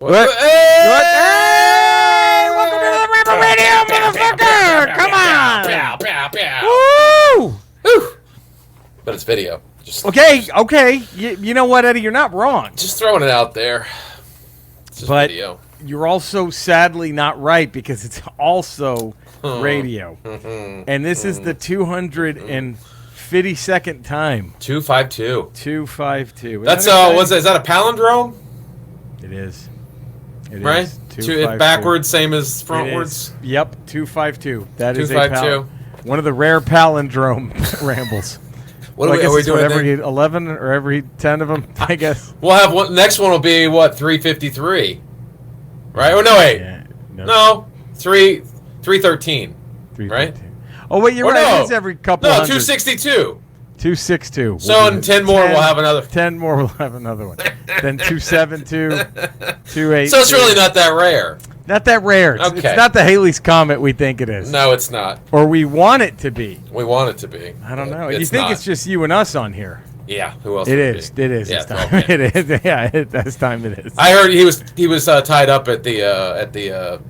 What? Hey! Welcome to the Ramble Radio, motherfucker! Come on! Pow, pow, pow. Woo! Woo! But it's video. Just Okay. You know what, Eddie? You're not wrong. Just throwing it out there. It's just But video. you're also sadly not right because it's also radio. And this is the 252nd time. 252. 252. That's what's that? Is that a palindrome? It is. It Right? is. It's backwards, same as frontwards. Yep, 252. That is 252. one of the rare palindrome rambles. What Well, are we doing? every 11 or every 10 of them, I guess. We'll have one. Next one will be what? 353. Right? Oh no, wait. Yeah, No, 313. Right? Oh wait, you're Or right. no. It's every couple. No, hundred. 262. 262. So in 10 more, we'll have another. 10 more, we'll have another one. Then 272, 282. So it's really not that rare. Not that rare. It's Okay. not the Halley's Comet we think it is. No, it's not. Or we want it to be. We want it to be. I don't know. It's You think not. it's just you and us on here? Yeah. Who else? It would is. be? It is. Yeah, This time. okay. It is. Yeah. This time it is. I heard he was tied up at the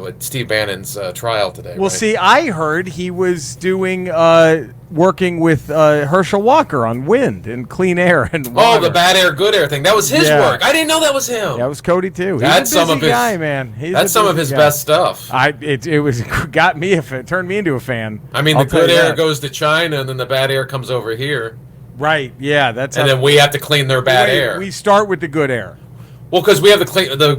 with Steve Bannon's trial today. Well, right? see, I heard he was doing working with Herschel Walker on wind and clean air and water. Oh, the bad air, good air thing. That was his Yeah. work. I didn't know that was him. That was Cody too. He's That's a busy some of his guy, man. He's That's a some of busy his guy. best stuff. It was got me turned me into a fan. I mean, I'll the tell good you air that. goes to China, and then the bad air comes over here, Right? Yeah, that's and how then we have to clean their bad air. We start with the good air. Well, because we have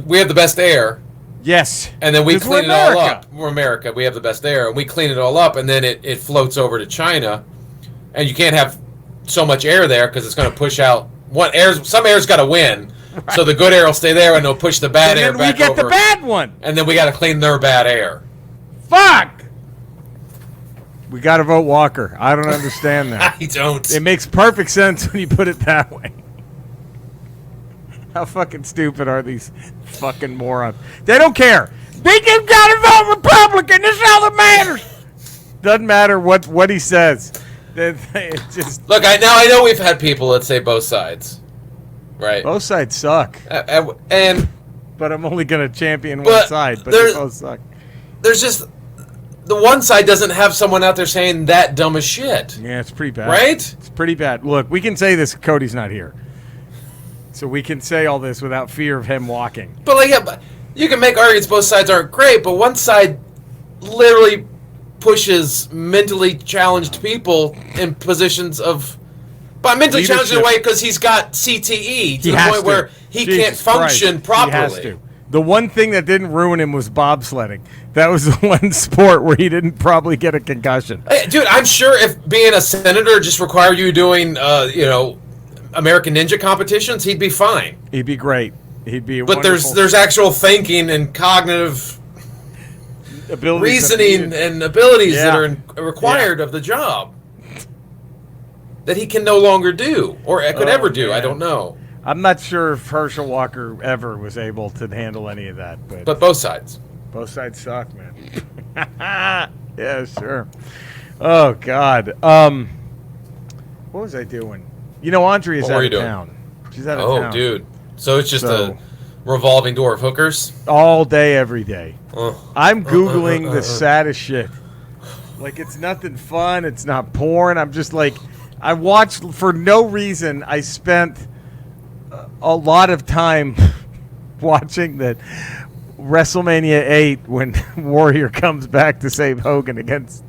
we have the best air, Yes, and then we 'Cause we're clean it all America. up. We're America. We have the best air, and we clean it all up, and then it floats over to China, and you can't have so much air there because it's going to push out some air's got to win. Right. So the good air will stay there, and they'll push the bad air and back then we get over. the bad one. And then we got to clean their bad air. Fuck. We got to vote Walker. I don't understand that. I don't. It makes perfect sense when you put it that way. How fucking stupid are these fucking morons? They don't care. They just gotta vote Republican. This is all that matters. Doesn't matter what he says. It just Look, I know we've had people that say both sides, right? both sides suck. And But I'm only gonna champion one But side. But there's- they both suck. there's just the one side doesn't have someone out there saying that dumb as shit, Yeah, it's pretty bad. right? It's pretty bad. Look, we can say this. Cody's not here, so we can say all this without fear of him walking. But but you can make arguments both sides aren't great, but one side literally pushes mentally challenged people in positions of. But mentally challenged in a way because he's got CTE to the point where he can't function properly. He has to. The one thing that didn't ruin him was bobsledding. That was the one sport where he didn't probably get a concussion. Hey, dude, I'm sure if being a senator just required you doing, American Ninja competitions, he'd be fine. He'd be great. He'd be. But there's actual thinking and cognitive reasoning and abilities that are required of the job that he can no longer do or could ever do. man. I don't know. I'm not sure if Herschel Walker ever was able to handle any of that, But both sides. both sides suck, man. Yeah, sure. Oh God. What was I doing? You know, Andrea's What were out you of doing? town. She's out of Oh, town. dude. So it's just So- a revolving door of hookers? All day, every day. Ugh. I'm Googling the saddest shit. Like, it's nothing fun. It's not porn. I'm just like, I watched for no reason. I spent a lot of time watching that WrestleMania 8 when Warrior comes back to save Hogan against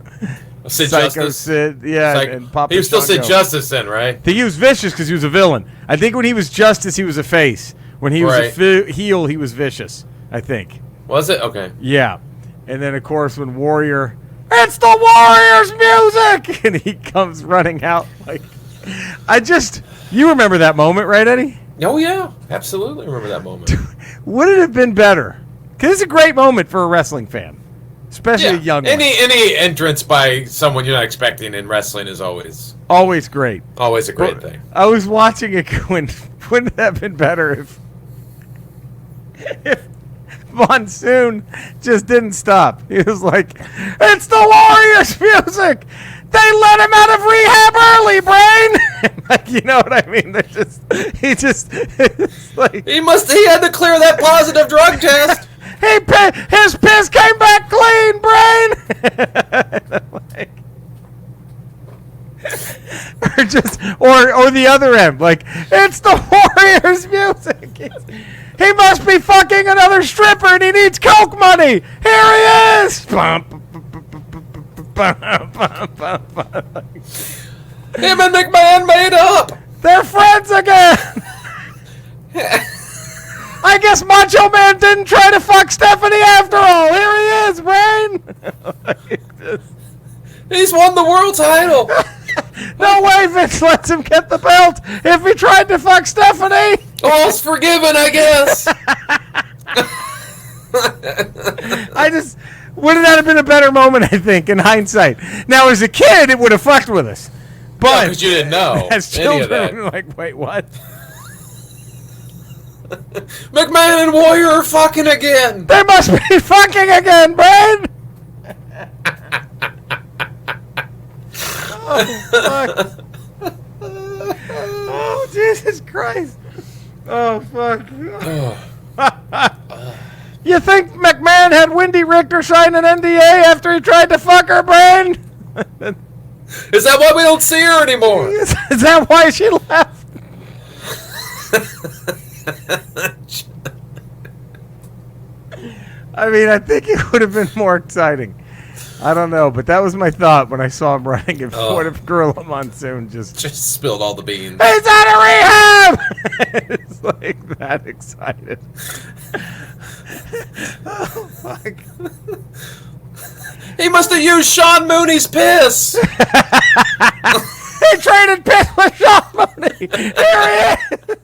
Sid Psycho Justice. Sid. Yeah, and Papa He was still Sid Shango. Justice then, right? I think he was vicious because he was a villain. I think when he was Justice, he was a face. When he was Right. a heel, he was vicious, I think. Was it? Okay. Yeah. And then, of course, when Warrior, it's the Warriors music! And he comes running out. Like, you remember that moment, right, Eddie? Oh, yeah. Absolutely remember that moment. Would it have been better? Because it's a great moment for a wrestling fan, especially a young one. Any entrance by someone you're not expecting in wrestling is always Always great. a great thing. I was watching it when, wouldn't it have been better if Monsoon just didn't stop? He was like, it's the Warriors music! They let him out of rehab early, Brain! Like, you know what I mean? They're just, it's like, he had to clear that positive drug test. His piss came back clean, brain. Like, or the other end, like, it's the Warriors' music. He must be fucking another stripper and he needs coke money. Here he is. Him and McMahon made up. They're friends again. I guess Macho Man didn't try to fuck Stephanie after all. Here he is, Brain. He's won the world title. No way Vince lets him get the belt if he tried to fuck Stephanie. All's forgiven, I guess. Wouldn't that have been a better moment, I think, in hindsight? Now, as a kid, it would have fucked with us. But because you didn't know as children, we were like, wait, what? McMahon and Warrior are fucking again. They must be fucking again, Brad. Oh, fuck. Oh, Jesus Christ. Oh, fuck. You think McMahon had Wendy Richter sign an NDA after he tried to fuck her, Brain? Is that why we don't see her anymore? Is that why she left? I mean, I think it would have been more exciting. I don't know, but that was my thought when I saw him running. And what if Gorilla Monsoon just spilled all the beans? He's out of rehab! It's like that excited. Oh, fuck. He must have used Sean Mooney's piss. He traded piss with Sean Mooney. Here he is.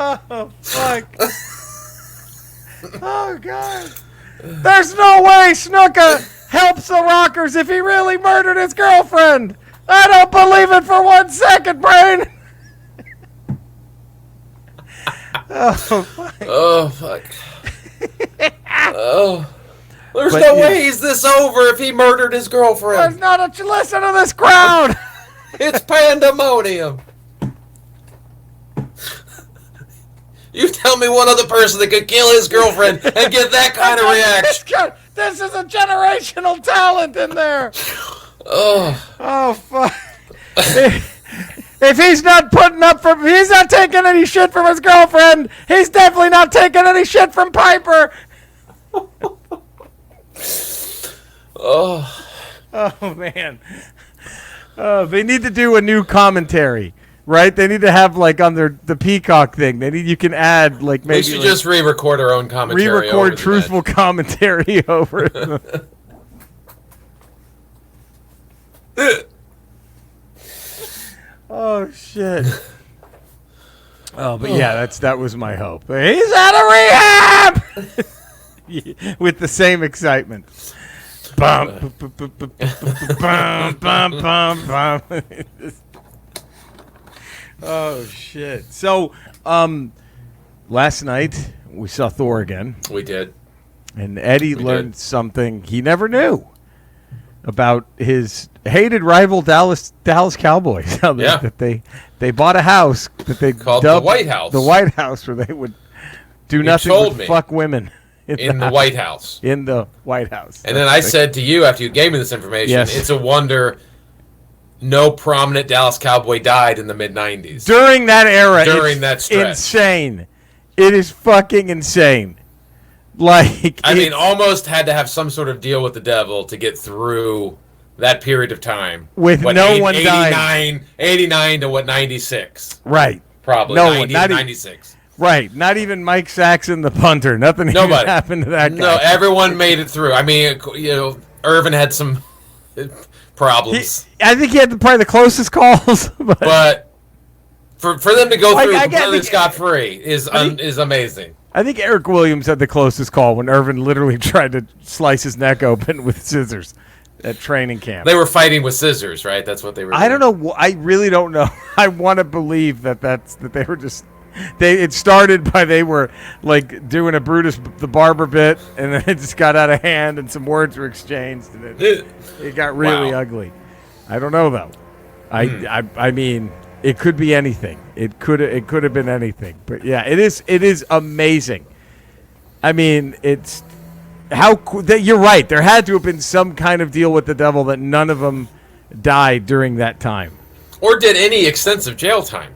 Oh, fuck. Oh, God. There's no way Snuka helps the Rockers if he really murdered his girlfriend. I don't believe it for 1 second, Brain. Oh, fuck. Oh, fuck. Oh. There's no way he's this over if he murdered his girlfriend. There's not a listen to this crowd. It's pandemonium. You tell me one other person that could kill his girlfriend and get that kind of reaction. This is a generational talent in there. Oh, fuck. If he's not he's not taking any shit from his girlfriend, he's definitely not taking any shit from Piper. Oh, man. They need to do a new commentary. Right? They need to have, like, on the Peacock thing. You can add, like, maybe... We should just re-record our own commentary. Re-record truthful commentary over it. Oh, shit. Oh, but yeah, that was my hope. He's out of rehab! With the same excitement. Bum, bum, bum, bum, bum. Oh, shit. So, last night, we saw Thor again. We did. And Eddie learned something he never knew about his hated rival Dallas Cowboys. Yeah. That they bought a house that they called dubbed the White House. The White House, where they would do nothing but fuck women. In the White House. In the White House. And then I said to you, after you gave me this information, it's a wonder no prominent Dallas Cowboy died in the mid-'90s. During that era. During that stretch. Insane. It is fucking insane. Like, I mean, almost had to have some sort of deal with the devil to get through that period of time. With no one dying. 89 to 96. Right. Probably. No 90 one. to 96. Right. Not even Mike Saxon, the punter. Nothing even happened to that guy. No, everyone made it through. I mean, Irvin had some problems. I think he had probably the closest calls. But for them to go through completely scot-free is amazing. I think Eric Williams had the closest call when Irvin literally tried to slice his neck open with scissors at training camp. They were fighting with scissors, right? That's what they were doing. I don't know. I really don't know. I want to believe that they were just... It started by they were like doing a Brutus the Barber bit, and then it just got out of hand, and some words were exchanged, and it got really ugly. I don't know though. I mean, it could be anything. It could have been anything. But yeah, it is amazing. I mean, it's you're right. There had to have been some kind of deal with the devil that none of them died during that time, or did any extensive jail time.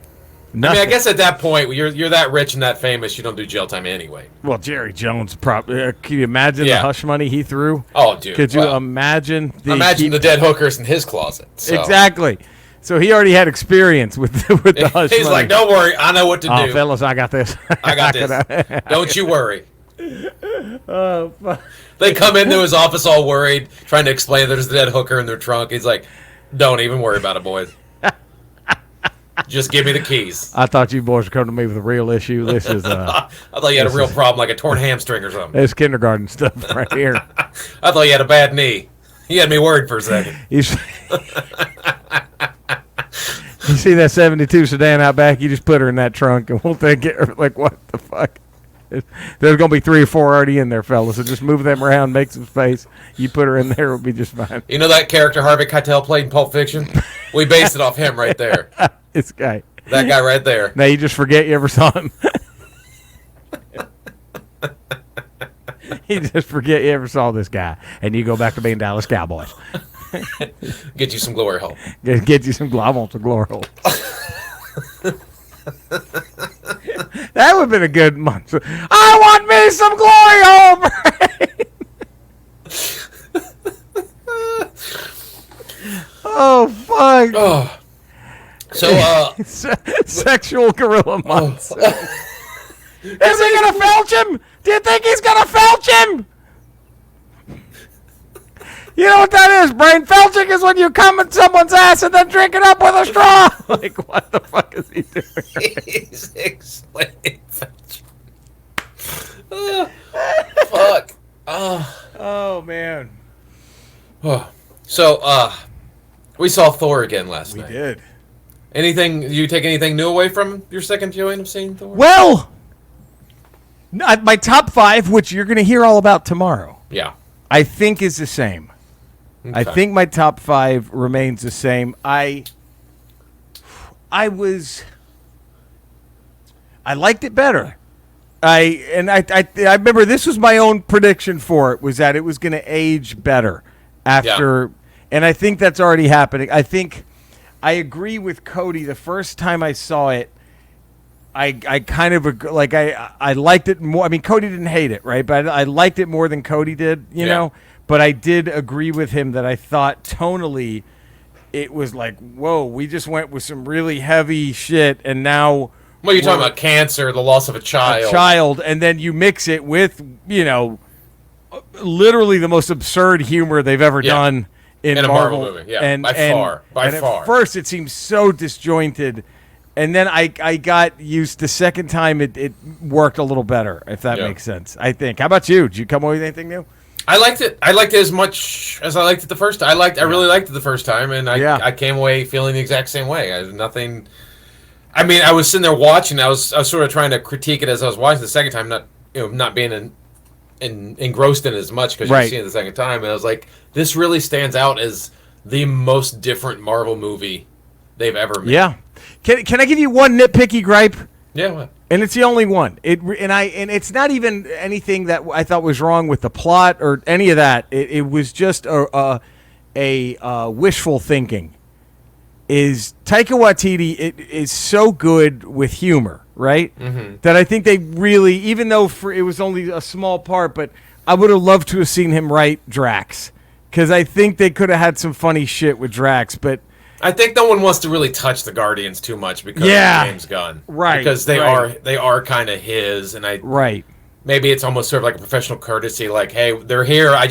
Nothing. I mean, I guess at that point, you're that rich and that famous, you don't do jail time anyway. Well, Jerry Jones, can you imagine the hush money he threw? Oh, dude. Could you imagine the dead hookers in his closet. So. Exactly. So he already had experience with the hush money. He's like, don't worry, I know what to do. Fellas, I got this. I got this. Don't you worry. Oh, fuck. They come into his office all worried, trying to explain there's a dead hooker in their trunk. He's like, don't even worry about it, boys. Just give me the keys. I thought you boys would come to me with a real issue. This is I thought you had a real problem, like a torn hamstring or something. It's kindergarten stuff right here. I thought you had a bad knee. You had me worried for a second. You see that 72 sedan out back? You just put her in that trunk, and we'll take it. Like, what the fuck? There's going to be 3 or 4 already in there, fellas. So just move them around, make some space. You put her in there, it'll be just fine. You know that character Harvey Keitel played in Pulp Fiction? We based it off him right there. This guy. That guy right there. Now you just forget you ever saw him. You just forget you ever saw this guy, and you go back to being Dallas Cowboys. Get you some glory hole. Get you some. I want some glory hole. That would have been a good month. I want me some glory hole. Oh fuck. Oh. So, sexual gorilla months. Is he gonna felch him? Do you think he's gonna felch him? You know what that is? Brain felching is when you come in someone's ass and then drink it up with a straw. Like, what the fuck is he doing? He's explaining felching. Fuck. Oh man. So, we saw Thor again last night. We did. You take anything new away from your second viewing of seeing Thor? Well, my top 5, which you're going to hear all about tomorrow. Yeah. I think is the same. Okay. I think my top 5 remains the same. I liked it better. I remember this was my own prediction for it, was that it was going to age better after, and I think that's already happening. I think I agree with Cody. The first time I saw it, I kind of like I liked it more. I mean, Cody didn't hate it, right? But I liked it more than Cody did, you know. But I did agree with him that I thought tonally it was like, whoa, we just went with some really heavy shit, and now. Well, you're talking about cancer, the loss of a child. And then you mix it with, literally the most absurd humor they've ever done in a Marvel movie. Yeah, by far. At first, it seemed so disjointed. And then I got used. The second time, it worked a little better, if that makes sense, I think. How about you? Did you come away with anything new? I liked it. I liked it as much as I liked it the first time. I really liked it the first time, and I came away feeling the exact same way. I had nothing. I mean, I was sitting there watching. I was sort of trying to critique it as I was watching the second time, not being engrossed in it as much because you're seeing it the second time. And I was like, this really stands out as the most different Marvel movie they've ever made. Yeah. Can I give you one nitpicky gripe? Yeah. What? And it's the only one. And it's not even anything that I thought was wrong with the plot or any of that. It was just a wishful thinking. Is Taika Waititi is so good with humor, right? Mm-hmm. That I think they really, even though it was only a small part, but I would have loved to have seen him write Drax, because I think they could have had some funny shit with Drax. But I think no one wants to really touch the Guardians too much because of James Gunn, right? Because they are kind of his, and maybe it's almost sort of like a professional courtesy, like, hey, they're here, I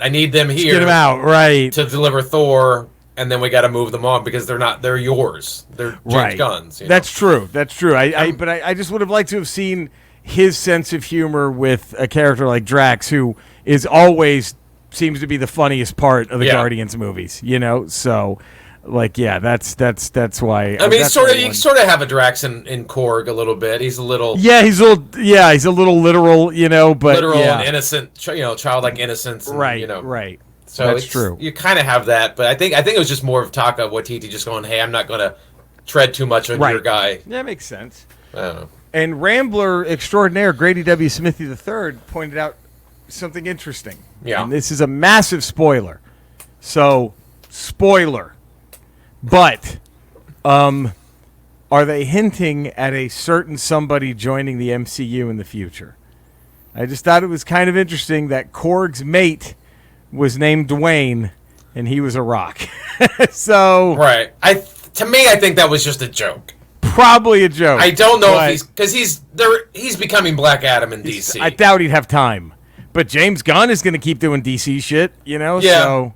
need them here, get them out, right, to deliver Thor. And then we got to move them on because they're yours. They're James Gunn's. That's true. But I just would have liked to have seen his sense of humor with a character like Drax, who is always seems to be the funniest part of the Guardians movies. So that's why. I mean, you sort of have a Drax in Korg a little bit. He's a little. Yeah, he's a little literal. But literal and innocent. Childlike innocence. And, right. So that's true. You kind of have that, but I think it was just more of Taka Waititi just going, hey, I'm not going to tread too much on your guy. That makes sense. I don't know. And Rambler extraordinaire Grady W. Smithy III pointed out something interesting. Yeah. And this is a massive spoiler. So, spoiler. But, are they hinting at a certain somebody joining the MCU in the future? I just thought it was kind of interesting that Korg's mate was named Dwayne, and he was a rock. So, right. To me, I think that was just a joke. Probably a joke. I don't know if he's becoming Black Adam in DC. I doubt he'd have time. But James Gunn is going to keep doing DC shit, Yeah. So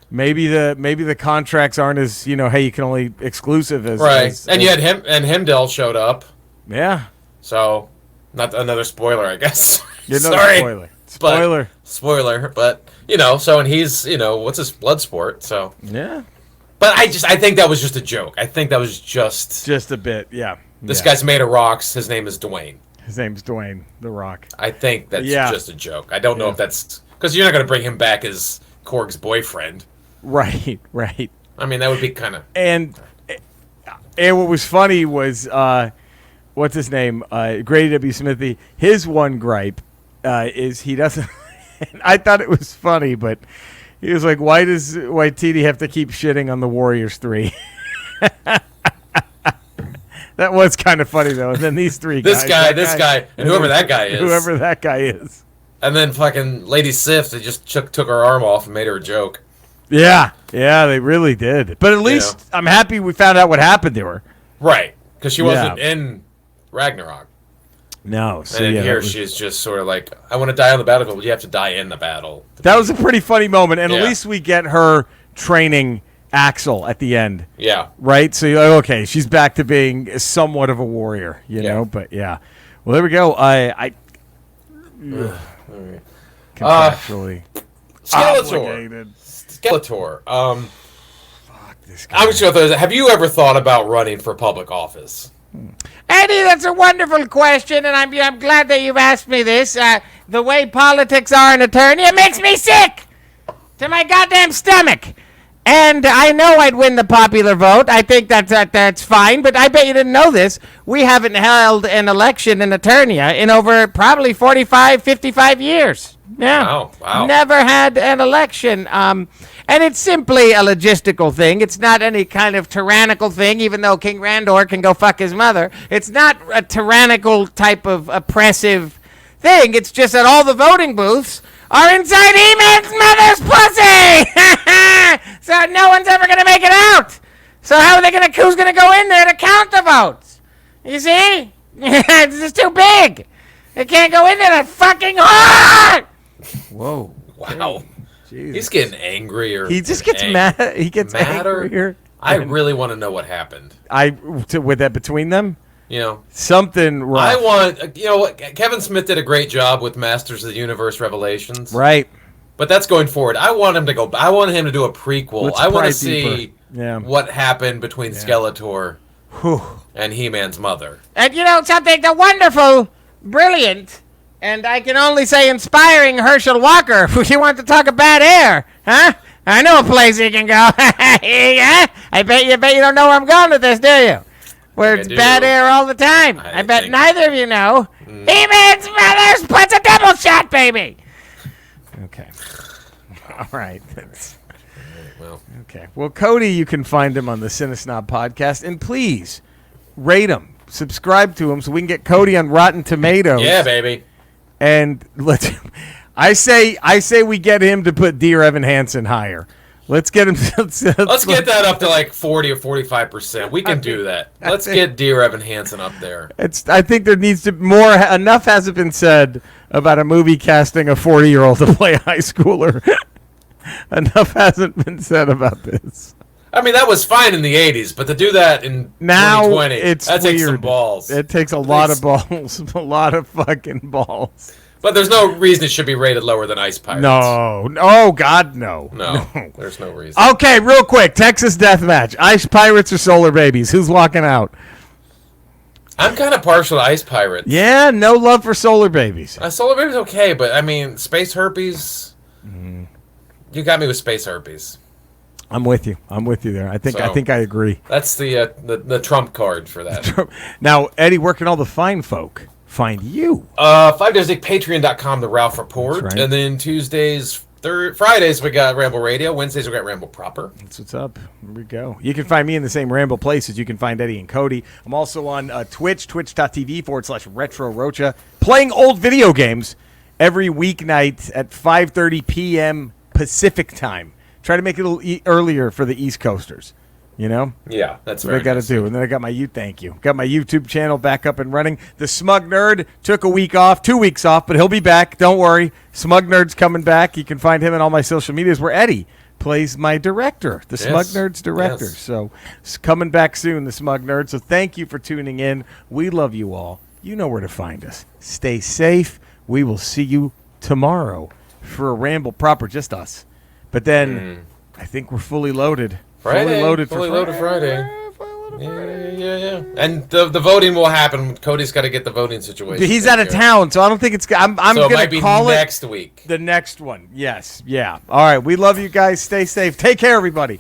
maybe the contracts aren't as, hey, you can only exclusive as right. And you had him and Hemdell showed up. Yeah. So not another spoiler, I guess. Sorry. Spoiler. But so and he's what's his Bloodsport? So yeah. But I think that was just a joke. I think that was just a bit, yeah. This guy's made of rocks. His name is Dwayne. His name's Dwayne the Rock. I think that's just a joke. I don't know if that's because you're not going to bring him back as Korg's boyfriend. Right. I mean, that would be kind of. And what was funny was what's his name? Grady W. Smithy. His one gripe is he doesn't. I thought it was funny, but he was like, "Why does Waititi have to keep shitting on the Warriors 3?" That was kind of funny, though. And then these three guys. This guy, and whoever that guy is. And then fucking Lady Sif, they just took her arm off and made her a joke. Yeah, they really did. But at least I'm happy we found out what happened to her. Right, because she wasn't in Ragnarok. No. So and here she's just sort of like, I want to die on the battlefield, but you have to die in the battle. That was a pretty funny moment, and at least we get her training Axel at the end. Yeah. Right? So you're like, okay, she's back to being somewhat of a warrior, know? But yeah. Well, there we go. Contractually. Skeletor. Fuck this guy. I'm just going to throw this. Have you ever thought about running for public office? Eddie, that's a wonderful question, and I'm glad that you've asked me this. The way politics are in attorney, it makes me sick to my goddamn stomach. And I know I'd win the popular vote. I think that's fine, but I bet you didn't know this. We haven't held an election in Eternia in over probably 45, 55 years. Yeah. Wow. Never had an election. And it's simply a logistical thing. It's not any kind of tyrannical thing, even though King Randor can go fuck his mother. It's not a tyrannical type of oppressive thing. It's just that all the voting booths are inside He-Man's mother's pussy! So no one's ever going to make it out. So how are they going to, who's going to go in there to count the votes? You see? This is too big. They can't go in there, that fucking hard! Whoa. Wow. Jesus. He's getting angrier. He just gets mad. He gets angrier. I really want to know what happened. With that between them? Something rough. I want, Kevin Smith did a great job with Masters of the Universe Revelations. Right. But that's going forward. I want him to do a prequel. I want to see what happened between Skeletor and He-Man's mother. And something, the wonderful, brilliant, and I can only say inspiring Herschel Walker. You want to talk about air, huh? I know a place you can go. Yeah? I bet you don't know where I'm going with this, do you? Where it's bad air all the time. I bet neither of you know. He-Man's mother's puts a double shot, baby. Okay. All right. Okay. Well, Cody, you can find him on the Cinesnob podcast, and please rate him, subscribe to him, so we can get Cody on Rotten Tomatoes. Yeah, baby. And I say we get him to put Dear Evan Hansen higher. Let's get him. Let's get that up to like 40 or 45%. We can do that. Let's get Dear Evan Hansen up there. I think there needs to more. Enough hasn't been said about a movie casting a 40-year-old to play a high schooler. Enough hasn't been said about this. I mean, that was fine in the 80s, but to do that in 2020, that takes some balls. It takes a lot of balls. A lot of fucking balls. But there's no reason it should be rated lower than Ice Pirates. No. Oh, God, no. No. There's no reason. Okay, real quick. Texas Deathmatch. Ice Pirates or Solar Babies? Who's walking out? I'm kind of partial to Ice Pirates. Yeah, no love for Solar Babies. Solar Babies okay, but I mean, Space Herpes... You got me with space herpes. I'm with you. There. I think I agree. That's the trump card for that. Now, Eddie, where can all the fine folk find you? 5 days a week, patreon.com, the Ralph Report. That's right. And then Fridays we got Ramble Radio. Wednesdays we got Ramble Proper. That's what's up. Here we go. You can find me in the same Ramble places. You can find Eddie and Cody. I'm also on Twitch, twitch.tv/Retro Rocha, playing old video games every weeknight at 5:30 p.m. Pacific time. Try to make it a little earlier for the East Coasters. You know? Yeah, that's what I got to do. And then I got my got my YouTube channel back up and running. The Smug Nerd took a week off, 2 weeks off, but he'll be back. Don't worry. Smug Nerd's coming back. You can find him in all my social medias where Eddie plays my director, the Smug Nerd's director. Yes. So it's coming back soon, the Smug Nerd. So thank you for tuning in. We love you all. You know where to find us. Stay safe. We will see you tomorrow for a Ramble Proper, just us. But then I think we're fully loaded. Fully loaded Friday. Yeah. And the voting will happen. Cody's got to get the voting situation. He's out of town, so I don't think it's. I'm so going to call next week. The next one. Yes. Yeah. All right. We love you guys. Stay safe. Take care, everybody.